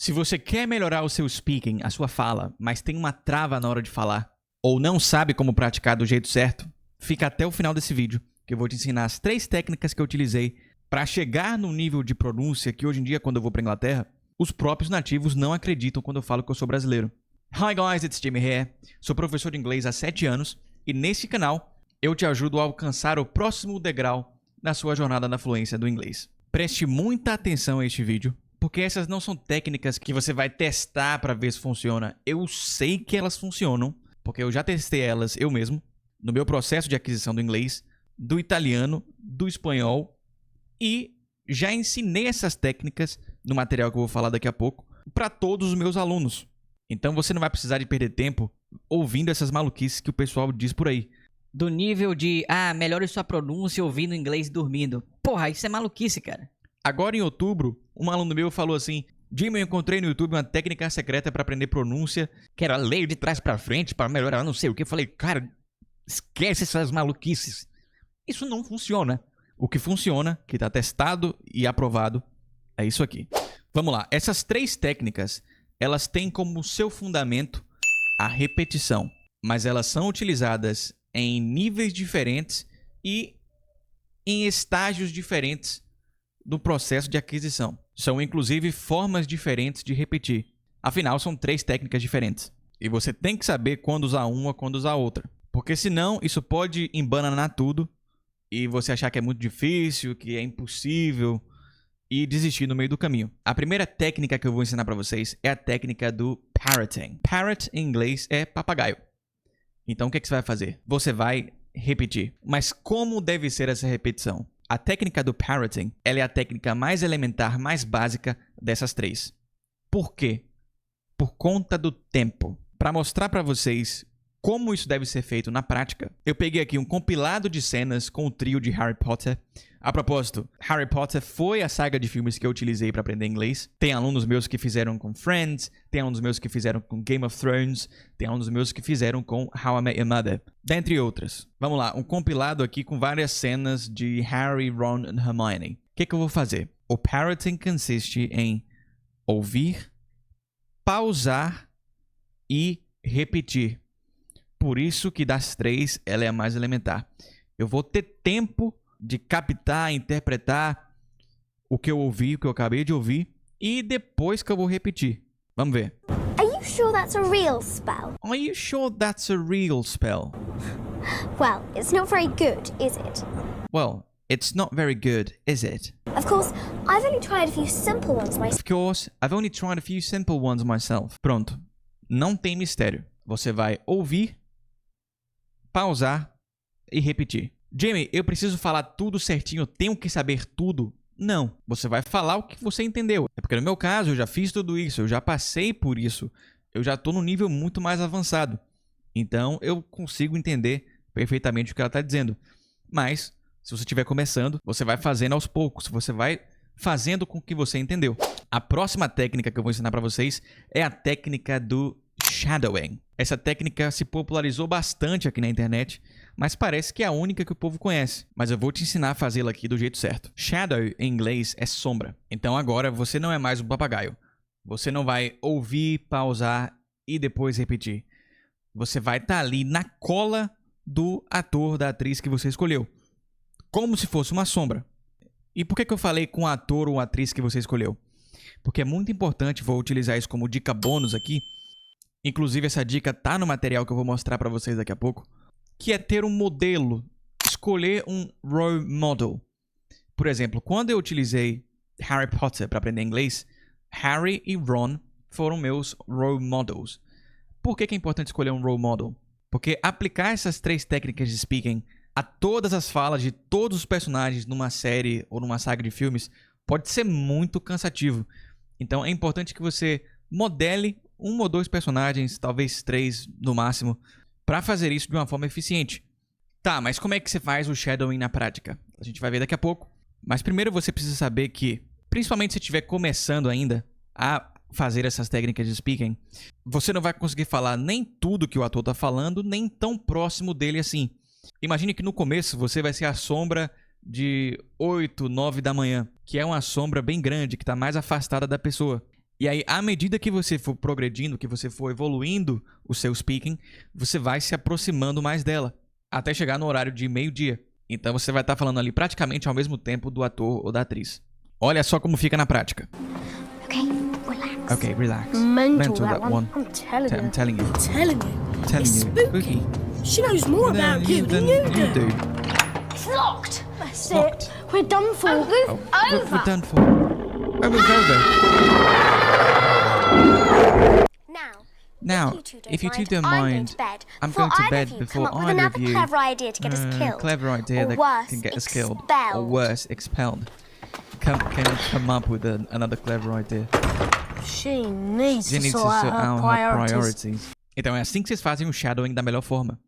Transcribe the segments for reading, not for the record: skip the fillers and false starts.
Se você quer melhorar o seu speaking, a sua fala, mas tem uma trava na hora de falar, ou não sabe como praticar do jeito certo, fica até o final desse vídeo, que eu vou te ensinar as 3 técnicas que eu utilizei para chegar no nível de pronúncia que hoje em dia, quando eu vou para Inglaterra, os próprios nativos não acreditam quando eu falo que eu sou brasileiro. Hi guys, it's Jimmy here. Sou professor de inglês há 7 anos e nesse canal eu te ajudo a alcançar o próximo degrau na sua jornada na fluência do inglês. Preste muita atenção a este vídeo, porque essas não são técnicas que você vai testar para ver se funciona. Eu sei que elas funcionam, porque eu já testei elas eu mesmo, no meu processo de aquisição do inglês, do italiano, do espanhol, e já ensinei essas técnicas no material que eu vou falar daqui a pouco para todos os meus alunos. Então você não vai precisar de perder tempo ouvindo essas maluquices que o pessoal diz por aí. Do nível de, melhore sua pronúncia ouvindo inglês dormindo. Porra, isso é maluquice, cara. Agora em outubro, um aluno meu falou assim: Jimmy, eu encontrei no YouTube uma técnica secreta para aprender pronúncia, que era ler de trás para frente para melhorar não sei o que. Eu falei, cara, esquece essas maluquices. Isso não funciona. O que funciona, que está testado e aprovado, é isso aqui. Vamos lá. Essas 3 técnicas, elas têm como seu fundamento a repetição, mas elas são utilizadas em níveis diferentes e em estágios diferentes do processo de aquisição. São inclusive formas diferentes de repetir. Afinal, são 3 técnicas diferentes. E você tem que saber quando usar uma ou quando usar outra. Porque senão, isso pode embananar tudo e você achar que é muito difícil, que é impossível e desistir no meio do caminho. A primeira técnica que eu vou ensinar para vocês é a técnica do parroting. Parrot em inglês é papagaio. Então, o que você vai fazer? Você vai repetir. Mas como deve ser essa repetição? A técnica do parroting, ela é a técnica mais elementar, mais básica dessas 3. Por quê? Por conta do tempo. Para mostrar para vocês como isso deve ser feito na prática, eu peguei aqui um compilado de cenas com o trio de Harry Potter. A propósito, Harry Potter foi a saga de filmes que eu utilizei para aprender inglês. Tem alunos meus que fizeram com Friends, tem alunos meus que fizeram com Game of Thrones, tem alunos meus que fizeram com How I Met Your Mother, dentre outras. Vamos lá, um compilado aqui com várias cenas de Harry, Ron e Hermione. O que eu vou fazer? O parroting consiste em ouvir, pausar e repetir. Por isso que das 3, ela é a mais elementar. Eu vou ter tempo de captar, interpretar o que eu ouvi, o que eu acabei de ouvir, e depois que eu vou repetir. Vamos ver. Are you sure that's a real spell? Are you sure that's a real spell? Well, it's not very good, is it? Well, it's not very good, is it? Of course, I've only tried a few simple ones myself. Of course, I've only tried a few simple ones myself. Pronto. Não tem mistério. Você vai ouvir, pausar e repetir. Jamie, eu preciso falar tudo certinho, eu tenho que saber tudo? Não, você vai falar o que você entendeu. É porque no meu caso eu já fiz tudo isso, eu já passei por isso, eu já estou num nível muito mais avançado. Então eu consigo entender perfeitamente o que ela está dizendo. Mas, se você estiver começando, você vai fazendo aos poucos, você vai fazendo com que você entendeu. A próxima técnica que eu vou ensinar para vocês é a técnica do shadowing. Essa técnica se popularizou bastante aqui na internet, mas parece que é a única que o povo conhece. Mas eu vou te ensinar a fazê-la aqui do jeito certo. Shadow, em inglês, é sombra. Então agora você não é mais um papagaio. Você não vai ouvir, pausar e depois repetir. Você vai estar ali na cola do ator, da atriz que você escolheu. Como se fosse uma sombra. E por que eu falei com o ator ou atriz que você escolheu? Porque é muito importante, vou utilizar isso como dica bônus aqui. Inclusive, essa dica tá no material que eu vou mostrar para vocês daqui a pouco, que é ter um modelo, escolher um role model. Por exemplo, quando eu utilizei Harry Potter para aprender inglês, Harry e Ron foram meus role models. Por que é importante escolher um role model? Porque aplicar essas 3 técnicas de speaking a todas as falas de todos os personagens numa série ou numa saga de filmes pode ser muito cansativo. Então é importante que você modele 1 ou 2 personagens, talvez 3 no máximo, para fazer isso de uma forma eficiente. Tá, mas como é que você faz o shadowing na prática? A gente vai ver daqui a pouco. Mas primeiro você precisa saber que, principalmente se estiver começando ainda a fazer essas técnicas de speaking, você não vai conseguir falar nem tudo que o ator está falando, nem tão próximo dele assim. Imagine que no começo você vai ser a sombra de 8, 9 da manhã, que é uma sombra bem grande, que está mais afastada da pessoa. E aí, à medida que você for progredindo, que você for evoluindo o seu speaking, você vai se aproximando mais dela, até chegar no horário de meio-dia. Então você vai estar falando ali praticamente ao mesmo tempo do ator ou da atriz. Olha só como fica na prática. Okay, relax. Okay, relax. Mental, that one. I'm telling you. Telling you. It's spooky. She knows more about you than you do. It's locked. That's Locked. it. We're done for. We're done for. Oh, we're over. Now, if you two don't mind, I'm going to bed before either of you. Clever idea to get us killed. Clever idea Or that worse, can get us killed. Or expelled. worse, expelled. Can come up with another clever idea. She needs She to needs to sort sort out out her her priorities. priorities. Então é assim que vocês fazem o shadowing da melhor forma.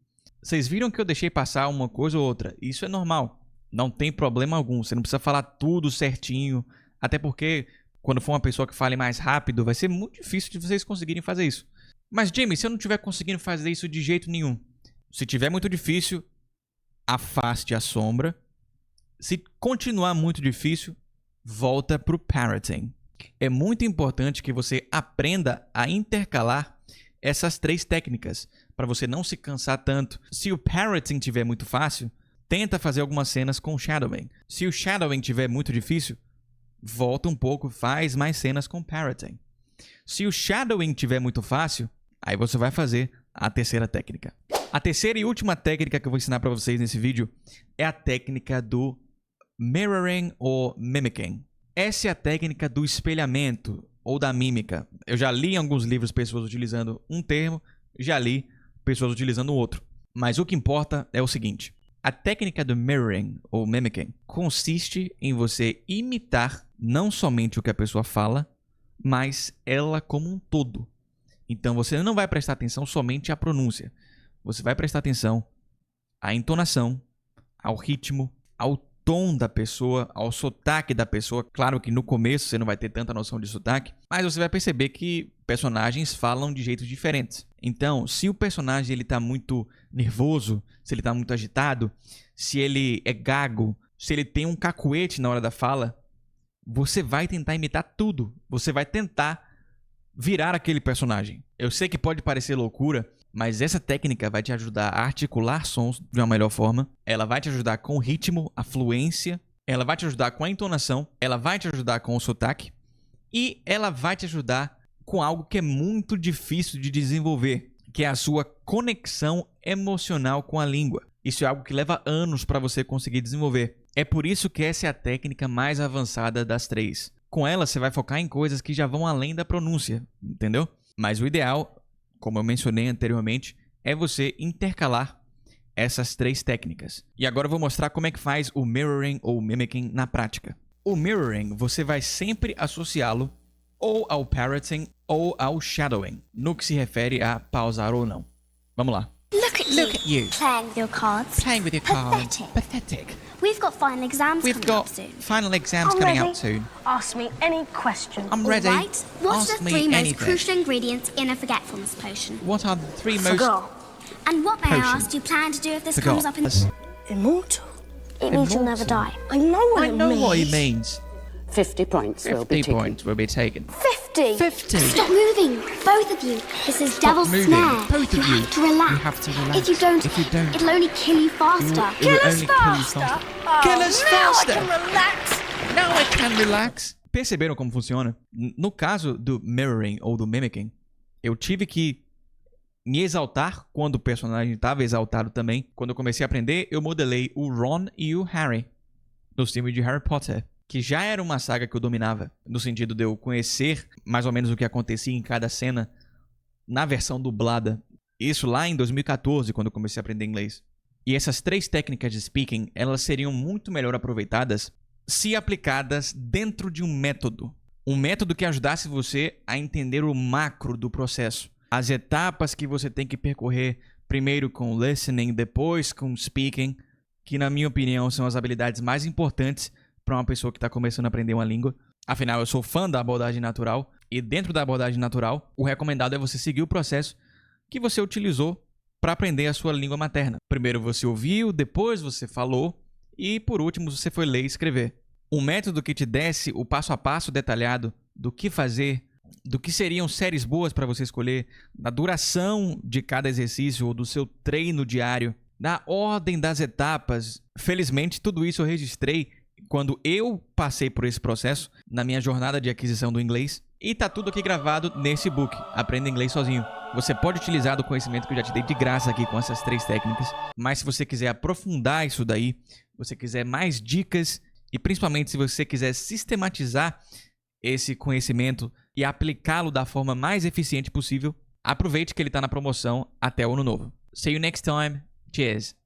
Vocês viram que eu deixei passar uma coisa ou outra. Isso é normal. Não tem problema algum. Você não precisa falar tudo certinho. Até porque, quando for uma pessoa que fale mais rápido, vai ser muito difícil de vocês conseguirem fazer isso. Mas, Jamie, se eu não estiver conseguindo fazer isso de jeito nenhum, se tiver muito difícil, afaste a sombra. Se continuar muito difícil, volta pro parroting. É muito importante que você aprenda a intercalar essas 3 técnicas, para você não se cansar tanto. Se o parroting tiver muito fácil, tenta fazer algumas cenas com o shadowing. Se o shadowing tiver muito difícil, volta um pouco, faz mais cenas com parroting. Se o shadowing tiver muito fácil, aí você vai fazer a terceira técnica. A terceira e última técnica que eu vou ensinar para vocês nesse vídeo é a técnica do mirroring ou mimicking. Essa é a técnica do espelhamento ou da mímica. Eu já li em alguns livros pessoas utilizando um termo, já li pessoas utilizando o outro. Mas o que importa é o seguinte: a técnica do mirroring ou mimicking consiste em você imitar não somente o que a pessoa fala, mas ela como um todo. Então você não vai prestar atenção somente à pronúncia. Você vai prestar atenção à entonação, ao ritmo, ao tom da pessoa, ao sotaque da pessoa. Claro que no começo você não vai ter tanta noção de sotaque, mas você vai perceber que personagens falam de jeitos diferentes. Então, se o personagem ele tá muito nervoso, se ele tá muito agitado, se ele é gago, se ele tem um cacuete na hora da fala, você vai tentar imitar tudo. Você vai tentar virar aquele personagem. Eu sei que pode parecer loucura, mas essa técnica vai te ajudar a articular sons de uma melhor forma. Ela vai te ajudar com o ritmo, a fluência. Ela vai te ajudar com a entonação. Ela vai te ajudar com o sotaque. E ela vai te ajudar com algo que é muito difícil de desenvolver, que é a sua conexão emocional com a língua. Isso é algo que leva anos para você conseguir desenvolver. É por isso que essa é a técnica mais avançada das 3. Com ela, você vai focar em coisas que já vão além da pronúncia, entendeu? Mas o ideal, como eu mencionei anteriormente, é você intercalar essas 3 técnicas. E agora eu vou mostrar como é que faz o mirroring ou mimicking na prática. O mirroring, você vai sempre associá-lo ou ao parroting ou ao shadowing, no que se refere a pausar ou não. Vamos lá. Look at you. Playing with your cards. Playing with your cards. Pathetic. We've got final exams We've coming got up soon. final exams I'm coming ready. out soon. Ask me any question. I'm ready. All right. What's Ask the me 3 most anything. crucial ingredients in a forgetfulness potion? What are the 3 most... Forgot. And what, may I Potion. ask, do you plan to do if this Forgot. comes up in... Immortal. It means you'll never Immortal. die. I know what I it know means. what it means. 50 points will be 50 taken. points will be taken. 50! 50! Stop moving, both of you. This is Devil's moving, Snare. both of you. Have to relax. You have to relax. If you don't, If you don't, it'll only kill you faster. it will only kill you faster. Kill us now faster. I can relax. Now I can relax. Perceberam como funciona? No caso do mirroring ou do mimicking, eu tive que me exaltar quando o personagem estava exaltado também. Quando eu comecei a aprender, eu modelei o Ron e o Harry dos filmes de Harry Potter, que já era uma saga que eu dominava, no sentido de eu conhecer mais ou menos o que acontecia em cada cena na versão dublada. Isso lá em 2014, quando eu comecei a aprender inglês. E essas 3 técnicas de speaking, elas seriam muito melhor aproveitadas se aplicadas dentro de um método. Um método que ajudasse você a entender o macro do processo. As etapas que você tem que percorrer, primeiro com listening, depois com speaking, que na minha opinião são as habilidades mais importantes para uma pessoa que está começando a aprender uma língua. Afinal, eu sou fã da abordagem natural, e dentro da abordagem natural, o recomendado é você seguir o processo que você utilizou para aprender a sua língua materna. Primeiro você ouviu, depois você falou, e por último você foi ler e escrever. Um método que te desse o passo a passo detalhado do que fazer do que seriam séries boas para você escolher, da duração de cada exercício ou do seu treino diário, da ordem das etapas. Felizmente, tudo isso eu registrei quando eu passei por esse processo na minha jornada de aquisição do inglês. E tá tudo aqui gravado nesse book, Aprenda Inglês Sozinho. Você pode utilizar do conhecimento que eu já te dei de graça aqui com essas 3 técnicas. Mas se você quiser aprofundar isso daí, você quiser mais dicas e principalmente se você quiser sistematizar esse conhecimento e aplicá-lo da forma mais eficiente possível, aproveite que ele está na promoção até o ano novo. See you next time. Cheers!